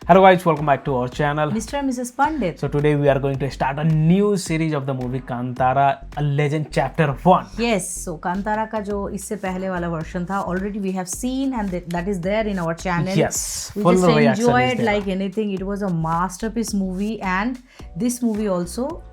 Hello guys, welcome back to our channel. Mr. and Mrs. Pandit. So today we are going to start a new series of the movie Kantara, A Legend Chapter 1. Yes, so Kantara का जो इससे पहले वाला version था already we have seen and that is there in our channel. Yes, we full just reaction is enjoyed there. like anything. It was a masterpiece movie and this movie also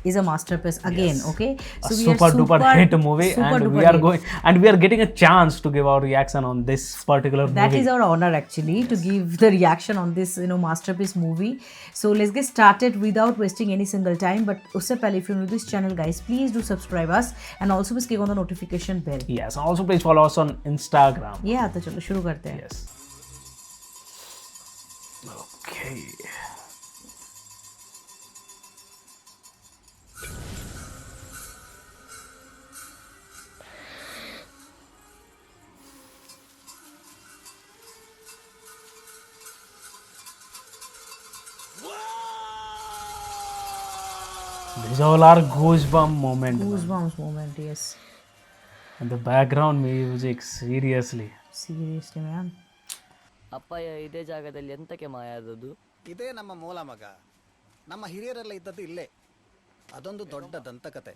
is a masterpiece again. Yes. Okay, A super duper hit movie, super and duper we are hit. going and we are getting a chance to give our reaction on this particular That movie. is our honor actually to give the reaction on this masterpiece movie. So let's get started without wasting any single time. But usse pehle, if you're new to this channel, guys, please do subscribe us and also please click on the notification bell. Yes, and also please follow us on Instagram. Yeah, तो चलो शुरू करते हैं. Yes. Okay. These all are goosebump moment. Goosebumps moment, yes. And the background music, seriously. Seriously, man. ಅಪ್ಪಯ್ಯ ಇದೇ ಜಾಗದಲ್ಲಿ ಎಂತಕ್ಕೆ ಮಾಯ ಆದದ್ದು? ಇದೇ ನಮ್ಮ ಮೂಲ ಮಗ. ನಮ್ಮ ಹಿರಿಯರೆಲ್ಲ ಇದ್ದದ್ದು ಇಲ್ಲೇ. ಅದೊಂದು ದೊಡ್ಡ ದಂತಕತೆ.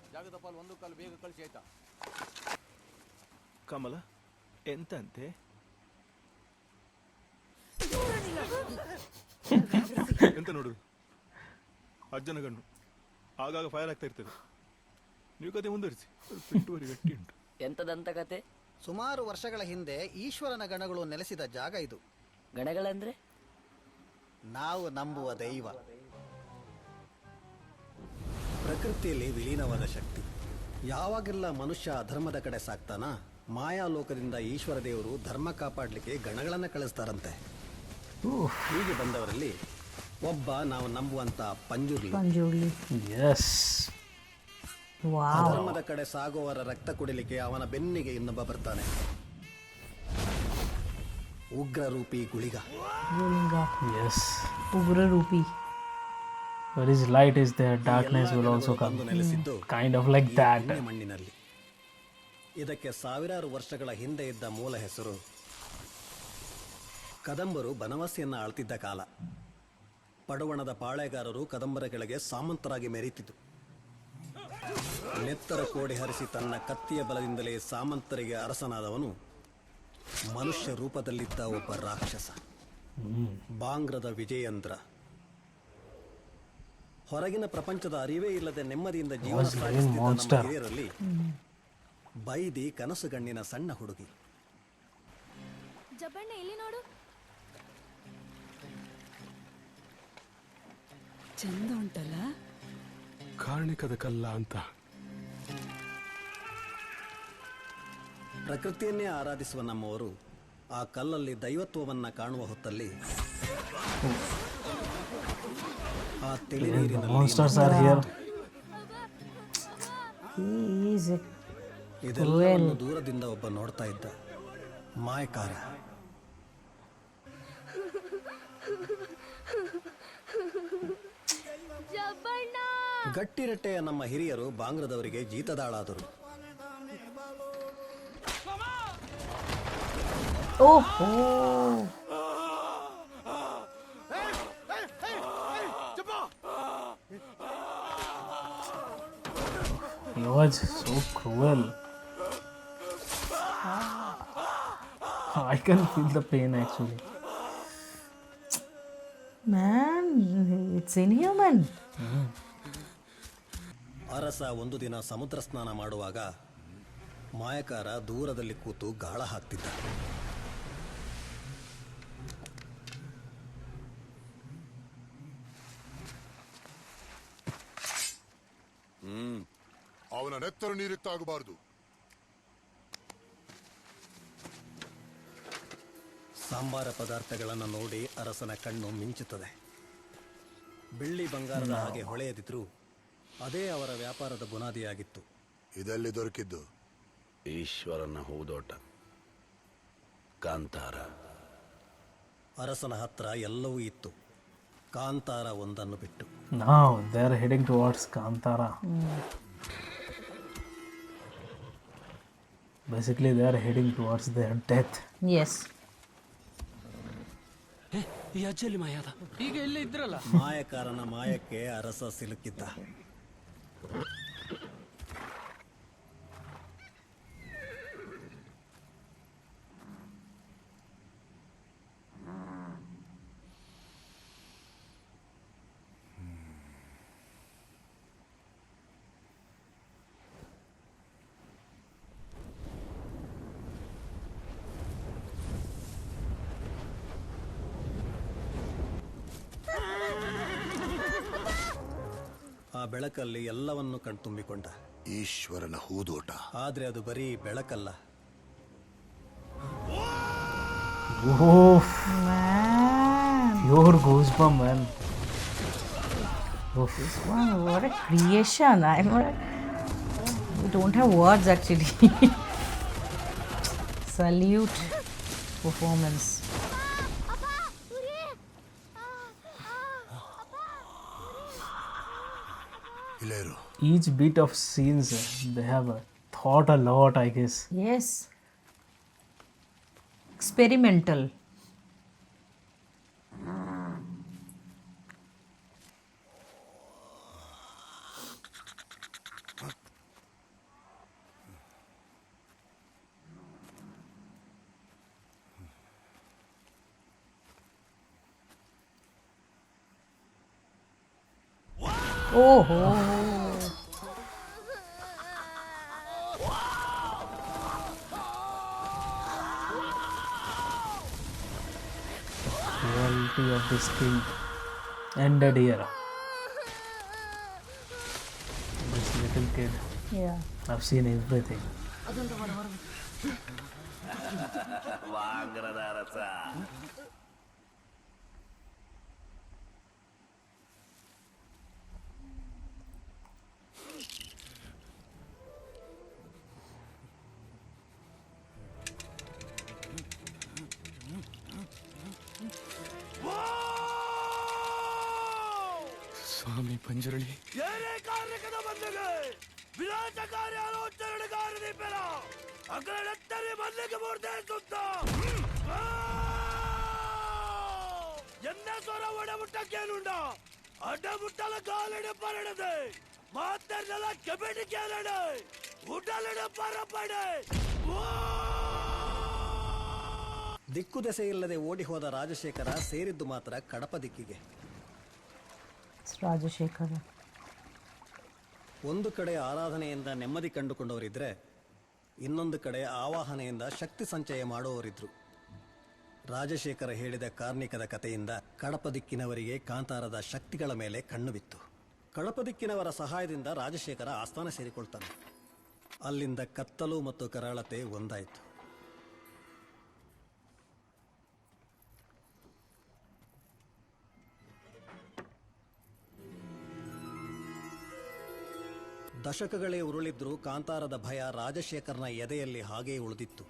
ಕಮಲ ಎಂತಂತೆ? ಎಂತ ನೋಡು, ಅಜ್ಜನ ಗಣ್ಣು ಆಗಾಗ ಫೈರ್ ಆಗ್ತಾ ಇರ್ತದೆ. ನೀವು ಕತೆ ಮುಂದುವರಿಸಿ, ಪೆಟ್ಟುವರಿ ಗಟ್ಟಿ ಉಂಟು. ಎಂತದಂತ ಕತೆ? ಸುಮಾರು ವರ್ಷಗಳ ಹಿಂದೆ ಈಶ್ವರನ ಗಣಗಳು ನೆಲೆಸಿದ ಜಾಗ ಇದು. ಗಣಗಳಂದ್ರೆ? ನಾವು ನಂಬುವ ದೈವ. ಪ್ರಕೃತಿಯಲ್ಲಿ ವಿಲೀನವಾದ ಶಕ್ತಿ. ಯಾವಾಗೆಲ್ಲ ಮನುಷ್ಯ ಅಧರ್ಮದ ಕಡೆ ಸಾಕ್ತಾನ, ಮಾಯಾಲೋಕದಿಂದ ಈಶ್ವರ ದೇವರು ಧರ್ಮ ಕಾಪಾಡಲಿಕ್ಕೆ ಗಣಗಳನ್ನ ಕಳಿಸ್ತಾರಂತೆ. ಹೀಗೆ ಬಂದವರಲ್ಲಿ ಒಬ್ಬ ನಾವು ನಂಬುವಂತ ಪಂಜುರ್ಲಿ. Yes. Wow. ಅಧರ್ಮದ ಕಡೆ ಸಾಗುವವರ ರಕ್ತ ಕುಡಿಲಿಕ್ಕೆ ಅವನ ಬೆನ್ನಿಗೆ ಇನ್ನೊಬ್ಬ ಬರ್ತಾನೆ. ಉಗ್ರ rupee Guliga. Yes. Ugra Rupi. Where his light is there, darkness will also come. ನೆಲೆಸಿದ್ದು Kind of like that. ಪುಣ್ಯ ಮಣ್ಣಿನಲ್ಲಿ. ಇದಕ್ಕೆ ಸಾವಿರಾರು ವರ್ಷಗಳ ಹಿಂದೆ ಇದ್ದ ಮೂಲ ಹೆಸರು ಕದಂಬರು ಬನವಾಸಿಯನ್ನ ಆಳ್ತಿದ್ದ ಕಾಲ. ಪಡುವಣದ ಪಾಳೆಗಾರರು ಕದಂಬರ ಕೆಳಗೆ ಸಾಮಂತರಾಗಿ ಮೆರೀತಿದ್ದು. ನೆತ್ತರ ಕೋಡಿ ಹರಿಸಿ ತನ್ನ ಕತ್ತಿಯ ಬಲದಿಂದಲೇ ಸಾಮಂತರಿಗೆ ಅರಸನಾದವನು ಮನುಷ್ಯ ರೂಪದಲ್ಲಿದ್ದ ಒಬ್ಬ ರಾಕ್ಷಸ, ಬಾಂಗ್ರದ ವಿಜಯೇಂದ್ರ. ಹೊರಗಿನ ಪ್ರಪಂಚದ ಅರಿವೇ ಇಲ್ಲದೆ ನೆಮ್ಮದಿಯಿಂದ ಜೀವನ ಸಾಗಿಸುತ್ತಿದ್ದ ನಮ್ಮ ಹಿರಿಯರಲ್ಲಿ ಬೈದಿ ಕನಸುಗಣ್ಣಿನ ಸಣ್ಣ ಹುಡುಗಿ. ಜಬ್ಬಣ್ಣ ಇಲ್ಲಿ ನೋಡು, ಚಂದ ಉಂಟಲ್ಲ. ಕಾರ್ಣಿಕದ ಕಲ್ಲ ಅಂತ. ಪ್ರಕೃತಿಯನ್ನೇ ಆರಾಧಿಸುವ ನಮ್ಮವರು ಆ ಕಲ್ಲಲ್ಲಿ ದೈವತ್ವವನ್ನ ಕಾಣುವ ಹೊತ್ತಲ್ಲಿ ಆ ತಿಳಿ ನೀರಿನಲ್ಲಿ Monsters are here. He is a ಇದೆಲ್ಲವನ್ನು ದೂರದಿಂದ ಒಬ್ಬ ನೋಡ್ತಾ ಇದ್ದ ಮಾಯಕಾರ. ಜಬ್ಬಣ್ಣ ಗಟ್ಟಿರಟ್ಟೆಯ ನಮ್ಮ ಹಿರಿಯರು ಬಾಂಗ್ರದವರಿಗೆ ಜೀತದಾಳಾದರು. ಓಹೋ. He was so cruel. I can feel the pain actually. Man, it's inhuman. ಅರಸ ಒಂದು ದಿನ ಸಮುದ್ರ ಸ್ನಾನ ಮಾಡುವಾಗ ಮಾಯಕಾರ ದೂರದಲ್ಲಿ ಕೂತು ಗಾಳ ಹಾಕ್ತಿದ್ದ. ಅವನ ನೆತ್ತರ ನೀರಿತ್ತಾಗಬಾರದು. ಸಾಂಬಾರ ಪದಾರ್ಥಗಳನ್ನು ನೋಡಿ ಅರಸನ ಕಣ್ಣು ಮಿಂಚುತ್ತದೆ. ಬೆಳ್ಳಿ ಬಂಗಾರದ ಹಾಗೆ ಹೊಳೆಯದಿದ್ರು ಅದೇ ಅವರ ವ್ಯಾಪಾರದ ಬುನಾದಿಯಾಗಿತ್ತು. ಇದೆಲ್ಲಿ ದೊರಕಿದ್ದು? ಈಶ್ವರನ ಹೂದೋಟ ಕಾಂತಾರ. ಅರಸನ ಹತ್ರ ಎಲ್ಲವೂ ಇತ್ತು, ಕಾಂತಾರ ಒಂದನ್ನು ಬಿಟ್ಟು. Now they are heading towards Kantara. Basically, they are heading towards their death. Yes. ಈ ಅಜ್ಜಲ್ಲಿ ಮಾಯಾದ ಈಗ ಇಲ್ಲೇ ಇದ್ರಲ್ಲ. ಮಾಯಕಾರನ ಮಾಯಕ್ಕೆ ಅರಸ ಸಿಲುಕಿದ್ದ. ಆ ಬೆಳಕಲ್ಲಿ ಎಲ್ಲವನ್ನು ಕಣ್ತುಂಬಿಕೊಂಡ. ಈಶ್ವರನ ಹೂದೋಟ. ಆದ್ರೆ ಅದು ಬರೀ ಬೆಳಕಲ್ಲ. Pure goosebump, man. Wow, what a creation. We don't have words actually. Salute performance. ಇಲ್ಲೇರು. Each bit of scenes, they have thought a lot, I guess. Yes. Experimental. Oh. Quality of this king ended here. This little kid, Yeah. I've seen everything. ವಾಂಗ್ರದ ಅರಸ. ಸ್ವಾಮಿ ಪಂಜುರಳಿ. ಕಾರ್ಯಕದ ಬಂದಿಗೆ ವಿನಾಶಕಾರಿ ಆಲೋಚನೆಗಾರದಿ ಬೆಲ ಅಗ್ರನೆತ್ತರಿ ಮಲ್ಲಿಗೆ ಮೂರ್ತೆ ಸುತ್ತ ಎನ್ನ ಸ್ವರ ಒಡಮುಟ್ಟ ಕೇಳುಂಡ ಅಡ್ಡಮುಟ್ಟಲ ಕಾಲಡ ಪರಡದೆ ಮಾತರ್ನಲ ಕೆಬೆಡಿ ಕೇಳಡೆ ಉಡಲಡ ಪರಪಡೆ. ದಿಕ್ಕು ದೆಸೆ ಇಲ್ಲದೆ ಓಡಿ ಹೋದ ರಾಜಶೇಖರ ಸೇರಿದ್ದು ಮಾತ್ರ ಕಡಪ ದಿಕ್ಕಿಗೆ. It's Rajashekara. ಒಂದು ಕಡೆ ಆರಾಧನೆಯಿಂದ ನೆಮ್ಮದಿ ಕಂಡುಕೊಂಡವರಿದ್ರೆ, ಇನ್ನೊಂದು ಕಡೆ ಆವಾಹನೆಯಿಂದ ಶಕ್ತಿ ಸಂಚಯ ಮಾಡುವವರಿದ್ರು. ರಾಜಶೇಖರ ಹೇಳಿದ ಕಾರ್ಣಿಕದ ಕಥೆಯಿಂದ ಕಡಪ ದಿಕ್ಕಿನವರಿಗೆ ಕಾಂತಾರದ ಶಕ್ತಿಗಳ ಮೇಲೆ ಕಣ್ಣು ಬಿತ್ತು. ಕಡಪ ದಿಕ್ಕಿನವರ ಸಹಾಯದಿಂದ ರಾಜಶೇಖರ ಆಸ್ಥಾನ ಸೇರಿಕೊಳ್ತಾನೆ. ಅಲ್ಲಿಂದ ಕತ್ತಲು ಮತ್ತು ಕರಾಳತೆ ಒಂದಾಯಿತು. ದಶಕಗಳೇ ಉರುಳಿದ್ರೂ ಕಾಂತಾರದ ಭಯ ರಾಜಶೇಖರನ ಎದೆಯಲ್ಲಿ ಹಾಗೇ ಉಳಿದಿತ್ತು.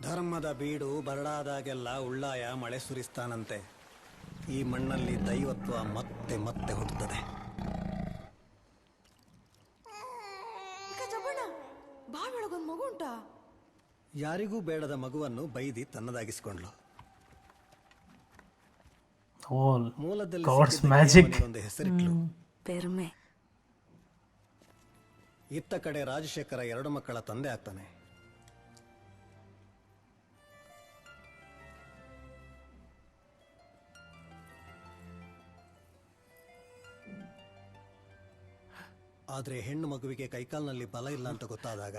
ಧರ್ಮದ ಬೀಡು ಬರಡಾದಾಗೆಲ್ಲ ಉಳ್ಳಾಯ ಮಳೆ ಸುರಿಸ್ತಾನಂತೆ. ಈ ಮಣ್ಣಲ್ಲಿ ದೈವತ್ವ ಮತ್ತೆ ಮತ್ತೆ ಹುಟ್ಟುತ್ತದೆ. ಬಾವಿಯೊಳಗೊಂದು ಮಗು ಉಂಟಾ? ಯಾರಿಗೂ ಬೇಡದ ಮಗುವನ್ನು ಬೈದಿ ತನ್ನದಾಗಿಸಿಕೊಂಡ್ಲು. All ಮೂಲದಲ್ಲಿ God's ಸಿಕ್ಕಿದ್ದ magic. ಕೇವನಿಗೊಂದು ಹೆಸರಿಟ್ಲು. ಪೆರ್ಮೆ. ಇತ್ತ ಕಡೆ ರಾಜಶೇಖರ 2 ಮಕ್ಕಳ ತಂದೆ ಆಗ್ತಾನೆ. ಆದ್ರೆ ಹೆಣ್ಣು ಮಗುವಿಗೆ ಕೈಕಾಲ್ನಲ್ಲಿ ಬಲ ಇಲ್ಲ ಅಂತ ಗೊತ್ತಾದಾಗ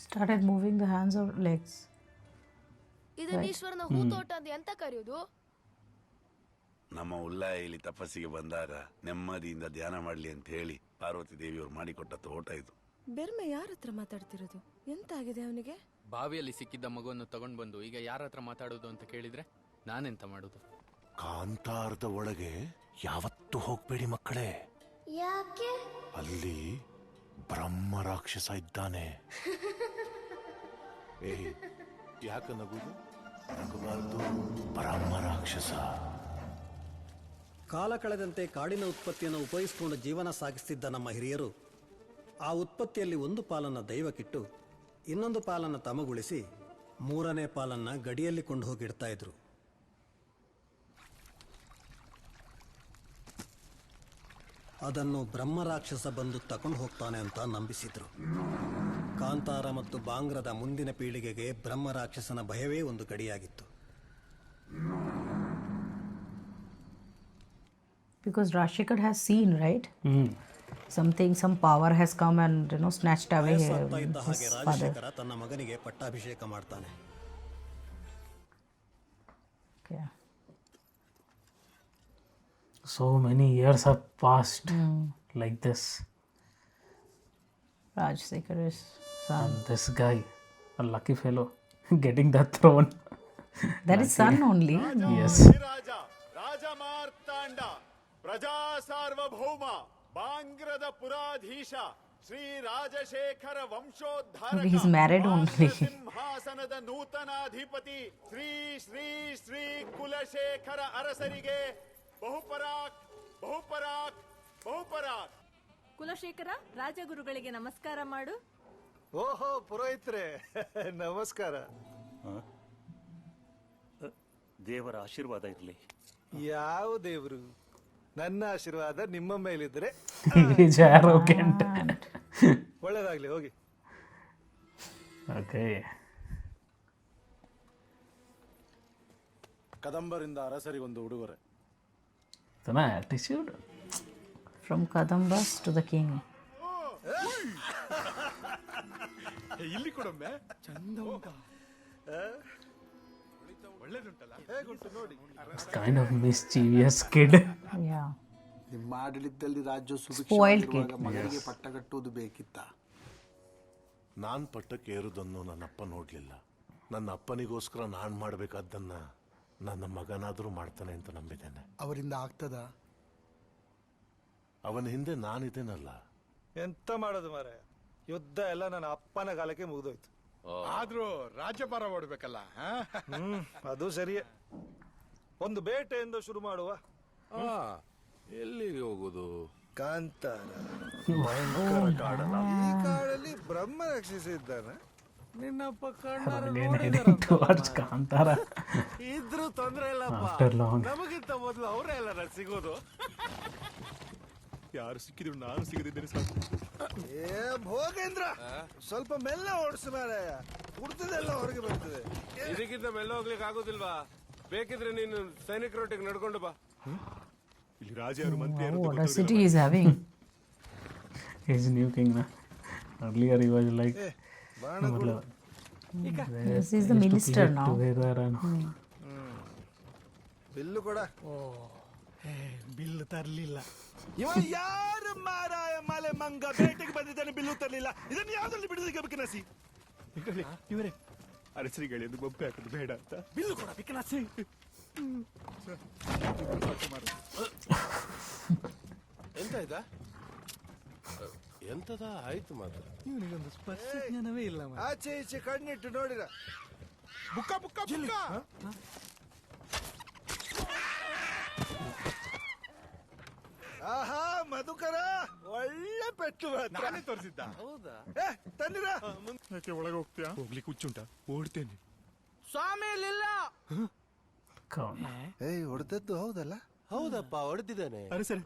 Started moving the hands or legs. ಇದನ್ನ ಈಶ್ವರನ ಹೂತೋಟ ಅಂತ ಎಂತ ಕರೆಯೋದು? ನಮ್ಮ ಉಲ್ಲಾಯ ಇಲ್ಲಿ ತಪಸ್ಸಿಗೆ ಬಂದಾಗ ನೆಮ್ಮದಿಯಿಂದ ಧ್ಯಾನ ಮಾಡ್ಲಿ ಅಂತ ಹೇಳಿ ಪಾರ್ವತಿ ದೇವಿಯವರು ಮಾಡಿಕೊಟ್ಟ ತೋಟ ಇದು. ಬೆರ್ಮೆ ಯಾರ ಹತ್ರ ಮಾತಾಡ್ತಿರೋದು? ಎಂತ ಆಗಿದೆ ಅವನಿಗೆ? ಬಾವಿಯಲ್ಲಿ ಸಿಕ್ಕಿದ್ದ ಮಗುವನ್ನು ತಗೊಂಡ್ ಬಂದು ಈಗ ಯಾರ ಹತ್ರ ಮಾತಾಡೋದು ಅಂತ ಕೇಳಿದ್ರೆ ನಾನೆಂತ ಮಾಡುದು? ಕಾಂತಾರದ ಒಳಗೆ ಯಾವತ್ತೂ ಹೋಗ್ಬೇಡಿ ಮಕ್ಕಳೇ. ಯಾಕೆ? ಅಲ್ಲಿ ಬ್ರಹ್ಮ ರಾಕ್ಷಸ ಇದ್ದಾನೆ. ಏ ಯಾಕ ನಗುದು? ನಗಬಾರ್ದು ಬ್ರಹ್ಮ ರಾಕ್ಷಸ. ಕಾಲ ಕಳೆದಂತೆ ಕಾಡಿನ ಉತ್ಪತ್ತಿಯನ್ನು ಉಪಯೋಗಿಸಿಕೊಂಡು ಜೀವನ ಸಾಗಿಸುತ್ತಿದ್ದ ನಮ್ಮ ಹಿರಿಯರು ಆ ಉತ್ಪತ್ತಿಯಲ್ಲಿ ಒಂದು ಪಾಲನ್ನು ದೈವಕ್ಕಿಟ್ಟು ಇನ್ನೊಂದು ಪಾಲನ್ನು ತಮಗುಳಿಸಿ ಮೂರನೇ ಪಾಲನ್ನು ಗಡಿಯಲ್ಲಿ ಕೊಂಡು ಹೋಗಿಡ್ತಾ ಇದ್ರು. ಅದನ್ನು ಬ್ರಹ್ಮರಾಕ್ಷಸ ಬಂದು ತಕೊಂಡು ಹೋಗ್ತಾನೆ ಅಂತ ನಂಬಿಸಿದ್ರು. ಕಾಂತಾರ ಮತ್ತು ಬಾಂಗ್ರದ ಮುಂದಿನ ಪೀಳಿಗೆಗೆ ಬ್ರಹ್ಮರಾಕ್ಷಸನ ಭಯವೇ ಒಂದು ಗಡಿಯಾಗಿತ್ತು. Because Rajshekhar has seen, right? Some power has come and snatched away ವಯಸ್ಸಾಗ್ತಾ ಇದ್ದ his ಹಾಗೆ father. ರಾಜಶೇಖರ ತನ್ನ ಮಗನಿಗೆ ಪಟ್ಟಾಭಿಷೇಕ ಮಾಡ್ತಾನೆ. Okay. So many years have passed like this. Rajshekhar is son. And this guy, a lucky fellow, getting that throne. That is son only. Yes. ರಾಜ ರಾಜ ಮಾರ್ತಾಂಡ ಪ್ರಜಾ ಸಾರ್ವಭೌಮ ಬಾಂಗ್ರದ ಪುರಾಧೀಶ Shri Rajashekhara ವಂಶೋದ್ಧಾರಕ He is married only. ಸಿಂಹಾಸನದ ನೂತನಾಧಿಪತಿ ಶ್ರೀ ಶ್ರೀ ಶ್ರೀ ಕುಲಶೇಖರ ಅರಸರಿಗೆ ಬಹುಪರಾಕ್ ಬಹುಪರಾಕ್ ಬಹುಪರಾಕ್. ಕುಲಶೇಖರ ರಾಜಗುರುಗಳಿಗೆ ನಮಸ್ಕಾರ ಮಾಡು. ಓಹೋ ಪುರೋಹಿತ್ರೆ ನಮಸ್ಕಾರ. ದೇವರ ಆಶೀರ್ವಾದ ಇರಲಿ. ಯಾವ ದೇವರು? ನನ್ನ ಆಶೀರ್ವಾದ ನಿಮ್ಮ ಮೇಲಿದ್ರೆ He is arrogant. ಒಳ್ಳೇದಾಗ್ಲಿ, ಹೋಗಿ. Okay. ಕದಂಬರಿಂದ ಅರಸರಿಗೊಂದು ಉಡುಗೊರೆ. It's an attitude. From Kadambas to the king. ಇಲ್ಲಿ ಕೊಡೊಮ್ಮೆ ಚಂದ ಉಂಟ, ಒಳ್ಳೇದುಂಟಲ್ಲ, ಹೇಗುಂಟು ನೋಡಿ. Kind of mischievous kid. Yeah. ನಿಮ್ಮ ಆಡಳಿತದಲ್ಲಿ ರಾಜ್ಯ Spoiled kid. ಸುಭಿಕ್ಷವಾಗಿರುವಾಗ ಮಗನಿಗೆ ಪಟ್ಟ ಕಟ್ಟುವುದು ಬೇಕಿತ್ತ? ನಾನ್ ಪಟ್ಟಕ್ಕೆ ಏರುವುದನ್ನು ನನ್ನಪ್ಪ ನೋಡ್ಲಿಲ್ಲ. ನನ್ನ ಅಪ್ಪನಿಗೋಸ್ಕರ ನಾನ್ ಮಾಡಬೇಕಾದ್ದನ್ನ ನನ್ನ ಮಗನಾದರೂ ಮಾಡ್ತಾನೆ ಅಂತ ನಂಬಿದ್ದೇನೆ. ಅವರಿಂದ ಆಗ್ತದ? ಅವನ ಹಿಂದೆ ನಾನಿದ್ದೇನಲ್ಲ. ಎಂತ ಮಾಡೋದು ಮಾರೆ, ಯುದ್ಧ ಎಲ್ಲ ನನ್ನ ಅಪ್ಪನ ಕಾಲಕ್ಕೆ ಮುಗಿದೋಯ್ತು. ಆದ್ರೂ ರಾಜ್ಯಭಾರ ಮಾಡಬೇಕಲ್ಲ. ಅದು ಸರಿಯೇ. ಒಂದು ಬೇಟೆಯಿಂದ ಶುರು ಮಾಡುವ. ಎಲ್ಲಿಗೆ ಹೋಗುದು? ಕಾಂತಾರ ಈ ಕಾಡಲ್ಲಿ ಬ್ರಹ್ಮ ರಕ್ಷಿಸಿದ್ದಾನೆ. ನಿನ್ನಪ್ಪ Heading towards Kantara ಇದ್ರೂ ತೊಂದ್ರೆ ಇಲ್ಲಪ್ಪ. after long. ನಮಗಿಂತ ಮೊದಲು ಅವರೇ ಎಲ್ಲ ಸಿಗೋದು. ಯಾರು ಸಿಕ್ಕಿದ್ರು ನಾನು ಸಿಗದಿದ್ದೇನೆ ಸಾಕು. ಏ ಭೋಗೇಂದ್ರ, ಸ್ವಲ್ಪ ಮೆಲ್ಲ ಓಡಿಸು ಮಾರಾಯ, ಕುಡ್ತದೆಲ್ಲ ಹೊರಗೆ ಬರ್ತದೆ. ಇದಕ್ಕಿಂತ ಮೆಲ್ಲ ಹೋಗ್ಲಿಕ್ಕೆ ಆಗೋದಿಲ್ವಾ? ಬೇಕಿದ್ರೆ ನೀನು ಸೈನಿಕರೊಟ್ಟಿಗೆ ನಡ್ಕೊಂಡು ಬಾ. ಇಲ್ಲಿ ರಾಜರು ಮಂತ್ರಿ Wow, what a city he is having. His new king. Na? Earlier he was like. This is the minister now. Bill ಕೊಡ. ಬಿಲ್ಲು ತರ್ಲಿಲ್ಲ. ಇವ ಯಾರು ಮಾರಾಯ ಮಲೆ ಮಂಗ ಬೇಟೆಗೆ ಬಂದಿದ್ದಾನೆ, ಬಿಲ್ಲು ತರ್ಲಿಲ್ಲ. ಇದನ್ನು ಯಾವ್ದ್ರಲ್ಲಿ ಬಿಡುದಿಗೆ ಬಿಕನಾಸಿ? ಇವರೇ ಅರಸರಿಗಳು ಎಂದು ಬೊಬ್ಬೆ ಹಾಕೋದು ಬೇಡ ಅಂತ. ಬಿಲ್ಲು ಕೊಡ ಬಿಕನಾಸಿ. ಎಂತ ಆಯ್ತಾ? ಎಂತದ ಆಯ್ತು ಮಾತ್ರ. ಇವನಿಗೊಂದು ಸ್ಪರ್ಶ ಜ್ಞಾನವೇ ಇಲ್ಲ. ಆಚೆ ಈಚೆ ಕಣ್ಣಿಟ್ಟು ನೋಡಿರ. ಬುಕ್ಕ ಬುಕ್ಕ ಬುಕ್ಕ. ಆಹಾ ಮಧುಕರ, ಒಳ್ಳೆ ಪೆಟ್ಟು. ನಾನೇ ತೋರಿಸಿದ್ದ. ಹೌದಾ? ತಂದಿರ. ಯಾಕೆ ಒಳಗೆ ಹೋಗ್ತೀಯಾ? ಹೋಗ್ಲಿಕ್ಕೆ ಹುಚ್ಚುಂಟ, ಓಡ್ತೇನೆ. ಸ್ವಾಮಿ ಇಲ್ಲಿಲ್ಲ. ಹೊಡೆದದ್ದು ಹೌದಲ್ಲ? ಹೌದಪ್ಪ, ಹೊಡೆದಿದ್ದಾನೆ. ಅರೆ ಸರಿ,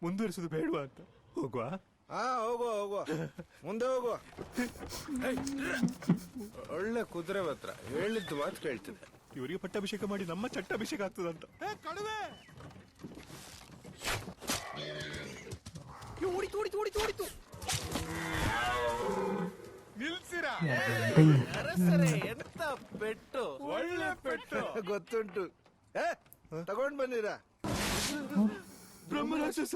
ಮುಂದುವರಿಸುದು ಬೇಡವಾ ಅಂತ. ಹೋಗುವ. ಹೋಗುವ ಹೋಗುವ, ಮುಂದೆ ಹೋಗುವ. ಒಳ್ಳೆ ಕುದುರೆ ಮಾತ್ರ, ಹೇಳಿದ್ದು ಮಾತು ಕೇಳ್ತದೆ. ಇವರಿಗೆ ಪಟ್ಟಾಭಿಷೇಕ ಮಾಡಿ ನಮ್ಮ ಚಟ್ಟಾಭಿಷೇಕ ಆಗ್ತದಂತ. ಕಡುವೆ ಓಡಿತು ಓಡಿತು ಓಡಿತು ಓಡಿತು. ನಿಲ್ಸಿರ. ಎಂತ ಪೆಟ್ಟು, ಒಳ್ಳೆ ಪೆಟ್ಟು ಗೊತ್ತುಂಟು. ತಗೊಂಡ್ ಬನ್ನಿರ. ಬ್ರಹ್ಮರಾಕ್ಷಸ.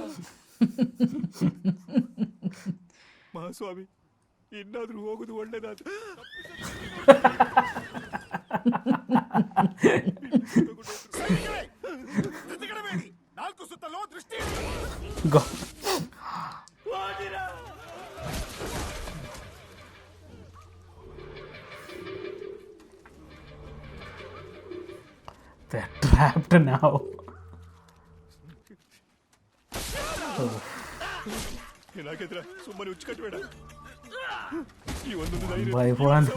ಮಹಾಸ್ವಾಮಿ, ಇನ್ನಾದ್ರೂ ಹೋಗುದು ಒಳ್ಳೇದಾದ. ನಾಲ್ಕು ಸುತ್ತಲೋ ದೃಷ್ಟಿ. left now. ಏನಾಗಿದ್ರ ಸುಮ್ಮನೆ ಹುಚ್ಚು ಕಟ್ಟಬೇಡ. ಈ ಒಂದೊಂದು ಧೈರ್ಯ By one.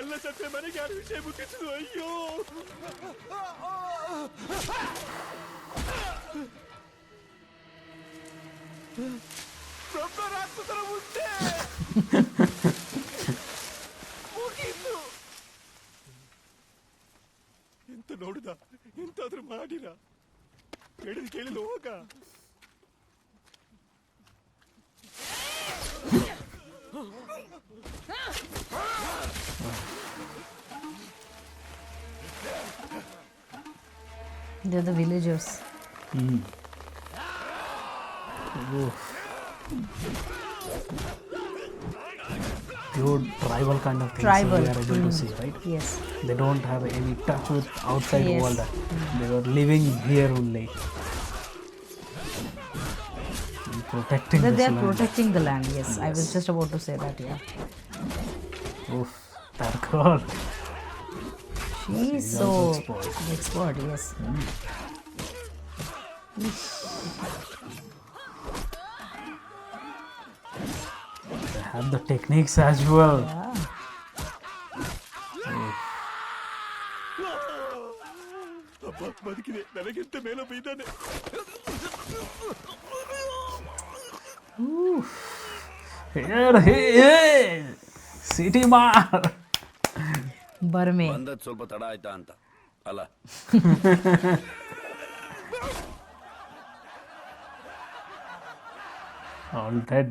ಎಲ್ಲ ಸತ್ಯ ಮನೆಗೆ ಯಾರು ವಿಷಯ ಮುಟ್ಟಿಸಿದ್ರು. ಅಯ್ಯೋ ರಾಕ್ಷಸರ ಮುಂದೆ ಮುಗೀತು. ಎಂತ ನೋಡುದ, ಎಂತಾದ್ರೂ ಮಾಡಿರ, ಹೇಳಿದ್ ಕೇಳಿಲ್ಲ ಹೋಗ. They're the villagers. Pure tribal kind of things Tribal. we are able to see, right? Yes. They don't have any touch with outside Yes. world. They were living here only. And protecting They this are land. protecting the land. Yes, I was just about to say that. Yeah. Oof, that girl. She is She's so also expert. Yes. They have the techniques as well. ಅಪ್ಪ ಬದುಕಿದೆ, ನನಗಿಂತ ಮೇಲೊಬ್ಬ ಇದ್ದಾನೆ. Here he is, City Mar. Burme. ಬಂದದ್ ಸ್ವಲ್ಪ ತಡ ಆಯ್ತಾ ಅಂತ ಅಲ್ಲ. All dead.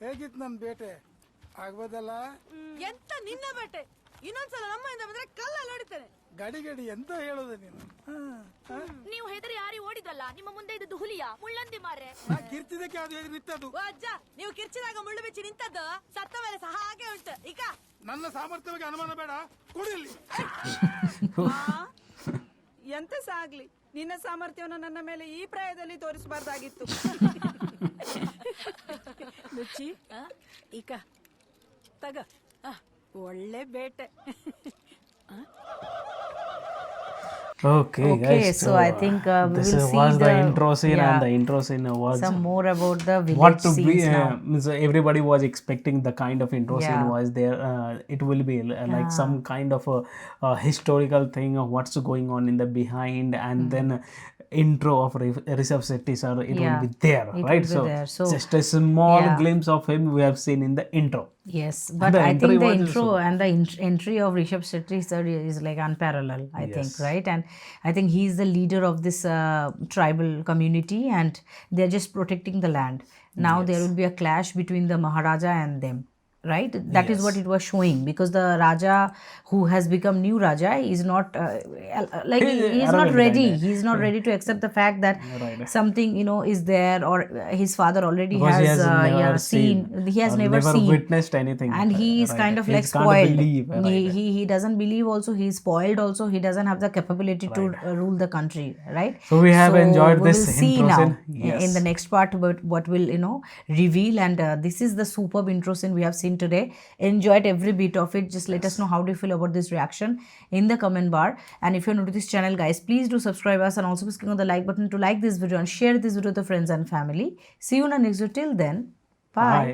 ಹೇಗಿತ್ತು ನನ್ನ ಬೇಟೆ? ಆಗ್ಬೋದಲ್ಲ? ಎಂತ ನಿನ್ನ ಬೇಟೆ? ಇನ್ನೊಂದ್ಸಲ ನಮ್ಮಿಂದ ಬಂದ್ರೆ ಕಲ್ಲಲ್ಲಿ ಹೊಡಿತೇನೆ. ಗಡಿ ಎಂತ ಹೇಳೋದು ನೀನು? ನೀವು ಹೆದರಿ ಯಾರಿ ಓಡಿದ್ರಲ್ಲ, ನಿಮ್ಮ ಮುಂದೆ ಇದ್ದದ್ದು ಹುಲಿಯ ಮುಳ್ಳಂದಿ ಮಾರೆ. ಕಿರ್ತಿದಕ್ಕೆ ಅದು ಹೇಗೆ ನಿಂತದ್ದು? ಓ ಅಜ್ಜ, ನೀವು ಕಿರ್ಚಿದಾಗ ಮುಳ್ಳು ಬಿಚ್ಚಿ ನಿಂತದ್ದು ಸತ್ತ ಮೇಲೆ ಸಹ ಹಾಗೆ ಉಂಟು. ಈಗ ನನ್ನ ಸಾಮರ್ಥ್ಯ ಬಗ್ಗೆ ಅನುಮಾನ ಬೇಡ, ಕೊಡಿಲಿ. ಎಂತ ಸಾಗ್ಲಿ, ನಿನ್ನ ಸಾಮರ್ಥ್ಯವನ್ನು ನನ್ನ ಮೇಲೆ ಈ ಪ್ರಾಯದಲ್ಲಿ ತೋರಿಸಬಾರ್ದಾಗಿತ್ತು. ಮುಚ್ಚಿ ಈಗ ತಗ, ಒಳ್ಳೆ ಬೇಟೆ. Okay, guys. So I think we this will see was the intro scene, yeah, and the intro scene was some more about the village what to be. scenes now. So everybody was expecting the kind of intro scene Yeah. was there. It will be like some kind of a historical thing of what's going on in the behind, and then intro of Rishabh Shetty sir. It will be there, It right? will be there. So just a small yeah. glimpse of him we have seen in the intro. Yes, but the I entry think the was intro also- and the entry of Rishabh Shetty sir is like unparalleled, I think, Yes. right? And I think he is the leader of this tribal community, and they're just protecting the land. Now there will be a clash between the Maharaja and them, right? That is what it was showing, because the Raja who has become new Raja is not like he is not arrogant ready. and, He is not ready to accept the fact that Right. something is there, or his father already Because he has has never seen. He has or never seen, witnessed anything, and he is right. kind of He like can't spoiled. believe, right. He doesn't believe. Also, he is spoiled. Also, he doesn't have the capability to rule the country, right? So we have enjoyed we this will see intro now scene. Yes. in the next part what will reveal, and this is the superb intro scene we have seen today. Enjoyed every bit of it. Just let us know how do you feel about this reaction in the comment bar. And if you're new to this channel, guys, please do subscribe us, and also please click on the like button to like this video and share this video with your friends and family. See you in the next video. Till then, bye.